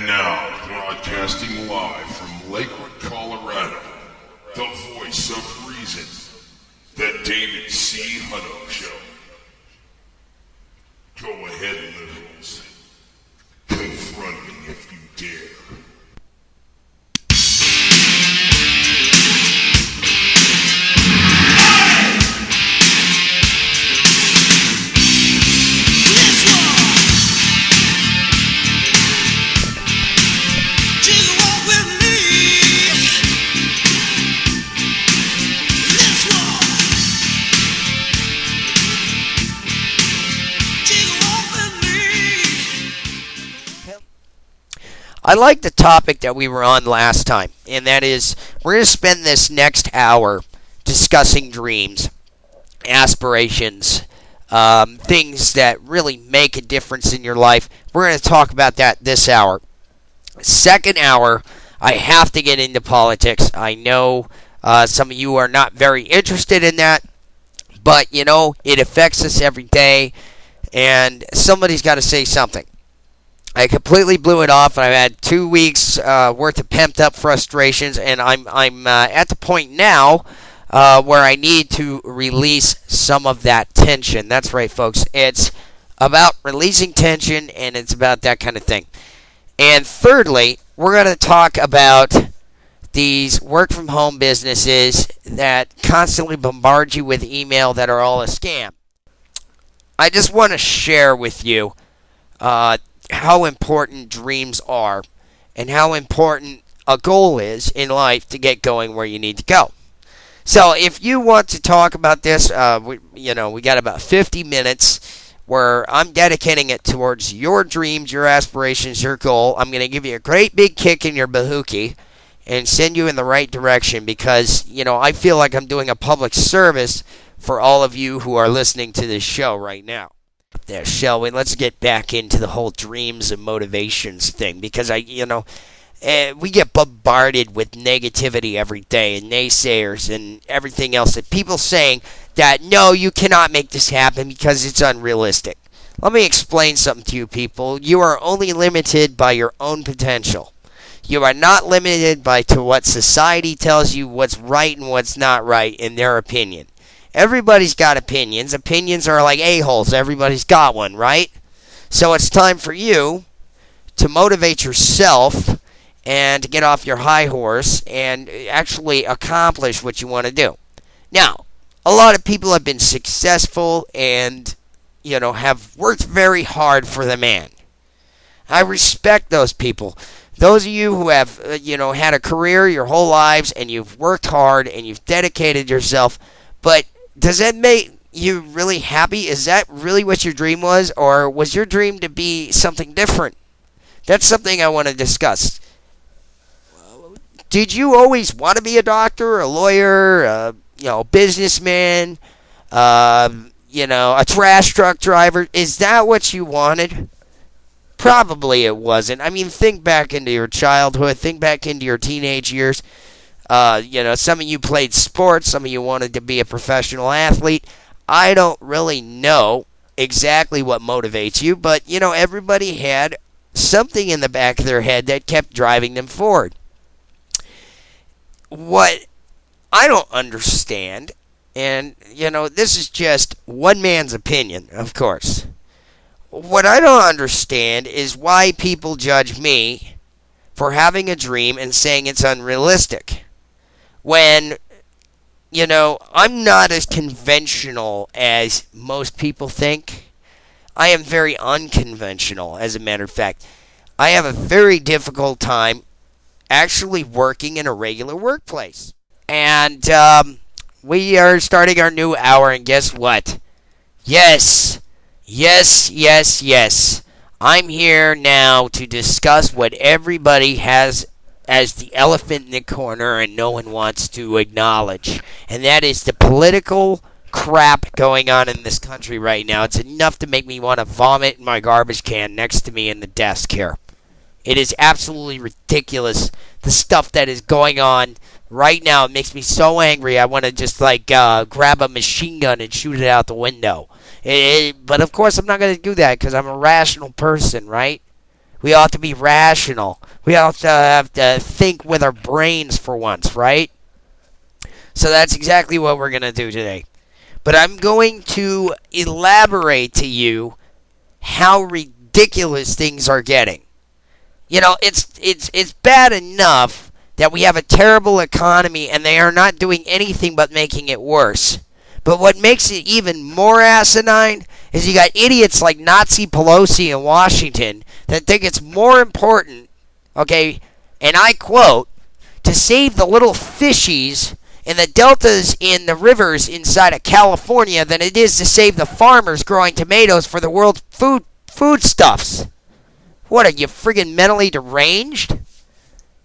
And now, broadcasting live from Lakewood, Colorado, the voice of reason, the David C. Hutto Show. Go ahead, liberals. Confront me if you dare. I like the topic that we were on last time, and that is we're going to spend this next hour discussing dreams, aspirations, things that really make a difference in your life. We're going to talk about that this hour. Second hour, I have to get into politics. I know some of you are not very interested in that, but, you know, it affects us every day, and somebody's got to say something. I completely blew it off. I've had 2 weeks worth of pent-up frustrations, and I'm at the point now where I need to release some of that tension. That's right, folks. It's about releasing tension, and it's about that kind of thing. And thirdly, we're going to talk about these work-from-home businesses that constantly bombard you with email that are all a scam. I just want to share with you how important dreams are and how important a goal is in life to get going where you need to go. So if you want to talk about this, we got about 50 minutes where I'm dedicating it towards your dreams, your aspirations, your goal. I'm going to give you a great big kick in your bahookie and send you in the right direction because, I feel like I'm doing a public service for all of you who are listening to this show right now. There, shall we? Let's get back into the whole dreams and motivations thing because we get bombarded with negativity every day and naysayers and everything else and people saying that no, you cannot make this happen because it's unrealistic. Let me explain something to you people. You are only limited by your own potential. You are not limited to what society tells you what's right and what's not right in their opinion. Everybody's got opinions. Opinions are like a-holes. Everybody's got one, right? So it's time for you to motivate yourself and to get off your high horse and actually accomplish what you want to do. Now, a lot of people have been successful and, have worked very hard for the man. I respect those people. Those of you who have, had a career your whole lives and you've worked hard and you've dedicated yourself, but does that make you really happy? Is that really what your dream was? Or was your dream to be something different? That's something I want to discuss. Did you always want to be a doctor, a lawyer, a businessman, a trash truck driver? Is that what you wanted? Probably it wasn't. I mean, think back into your childhood. Think back into your teenage years. Some of you played sports. Some of you wanted to be a professional athlete. I don't really know exactly what motivates you, but, everybody had something in the back of their head that kept driving them forward. What I don't understand, and, this is just one man's opinion, of course. What I don't understand is why people judge me for having a dream and saying it's unrealistic. When, I'm not as conventional as most people think. I am very unconventional, as a matter of fact. I have a very difficult time actually working in a regular workplace. And we are starting our new hour, and guess what? Yes. I'm here now to discuss what everybody has as the elephant in the corner and no one wants to acknowledge. And that is the political crap going on in this country right now. It's enough to make me want to vomit in my garbage can next to me in the desk here. It is absolutely ridiculous, the stuff that is going on right now. It makes me so angry. I want to just grab a machine gun and shoot it out the window. But of course I'm not going to do that because I'm a rational person, right? We ought to be rational. We ought to have to think with our brains for once, right? So that's exactly what we're going to do today. But I'm going to elaborate to you how ridiculous things are getting. You know, it's bad enough that we have a terrible economy and they are not doing anything but making it worse. But what makes it even more asinine is you got idiots like Nazi Pelosi in Washington that think it's more important, okay, and I quote, to save the little fishies in the deltas in the rivers inside of California than it is to save the farmers growing tomatoes for the world's foodstuffs. What, are you friggin' mentally deranged?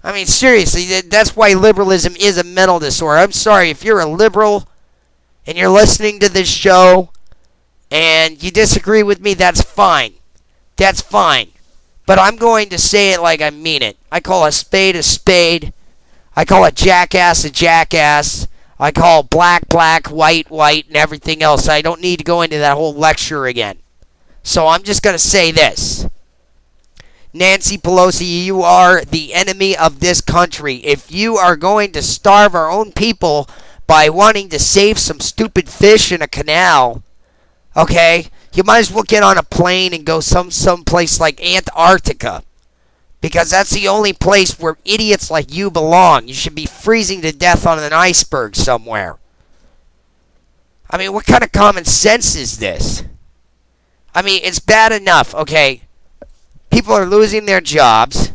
I mean, seriously, that's why liberalism is a mental disorder. I'm sorry, if you're a liberal and you're listening to this show and you disagree with me, that's fine. That's fine. But I'm going to say it like I mean it. I call a spade a spade. I call a jackass a jackass. I call black, white, and everything else. I don't need to go into that whole lecture again. So I'm just going to say this. Nancy Pelosi, you are the enemy of this country. If you are going to starve our own people by wanting to save some stupid fish in a canal, okay, you might as well get on a plane and go someplace like Antarctica. Because that's the only place where idiots like you belong. You should be freezing to death on an iceberg somewhere. I mean, what kind of common sense is this? I mean, it's bad enough, okay? People are losing their jobs,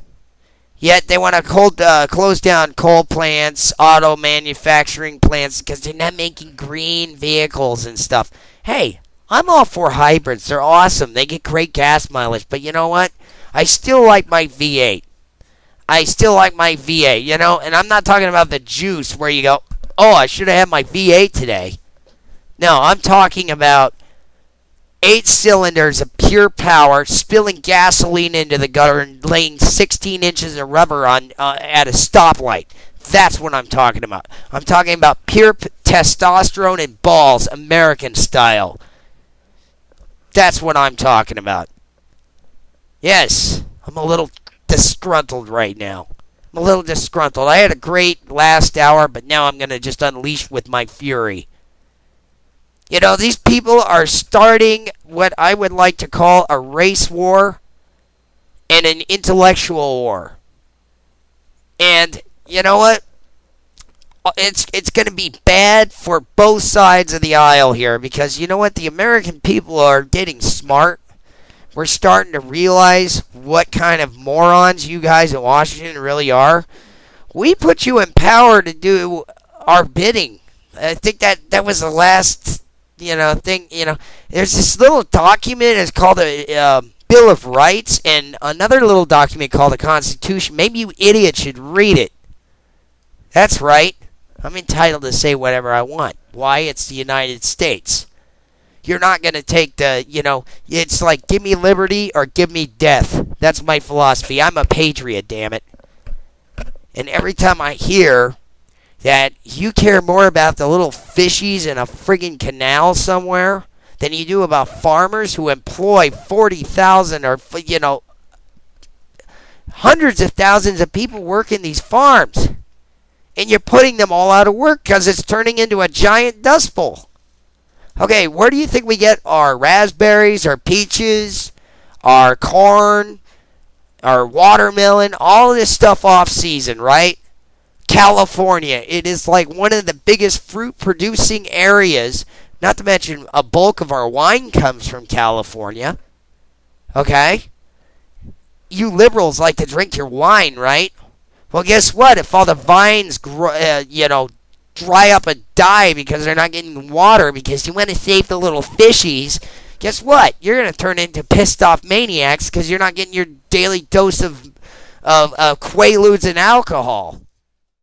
yet they want to close down coal plants, auto manufacturing plants, because they're not making green vehicles and stuff. Hey, I'm all for hybrids. They're awesome. They get great gas mileage. But you know what? I still like my V8. I still like my V8, you know? And I'm not talking about the juice where you go, oh, I should have had my V8 today. No, I'm talking about 8 cylinders of pure power, spilling gasoline into the gutter and laying 16 inches of rubber on at a stoplight. That's what I'm talking about. I'm talking about pure testosterone and balls, American style. That's what I'm talking about. Yes, I'm a little disgruntled right now. I'm a little disgruntled. I had a great last hour, but now I'm going to just unleash with my fury. You know, these people are starting what I would like to call a race war and an intellectual war. And you know what? It's going to be bad for both sides of the aisle here because you know what? The American people are getting smart. We're starting to realize what kind of morons you guys in Washington really are. We put you in power to do our bidding. I think that was the last, thing. There's this little document. It's called a Bill of Rights, and another little document called the Constitution. Maybe you idiots should read it. That's right. I'm entitled to say whatever I want. Why? It's the United States. You're not going to take it's like give me liberty or give me death. That's my philosophy. I'm a patriot, damn it. And every time I hear that you care more about the little fishies in a friggin' canal somewhere than you do about farmers who employ 40,000 or, hundreds of thousands of people working these farms. And you're putting them all out of work because it's turning into a giant dust bowl. Okay, where do you think we get our raspberries, our peaches, our corn, our watermelon, all of this stuff off season, right? California. It is like one of the biggest fruit producing areas, not to mention a bulk of our wine comes from California. Okay? You liberals like to drink your wine, right? Well, guess what? If all the vines dry up and die because they're not getting water because you want to save the little fishies, guess what? You're going to turn into pissed off maniacs because you're not getting your daily dose of Quaaludes and alcohol.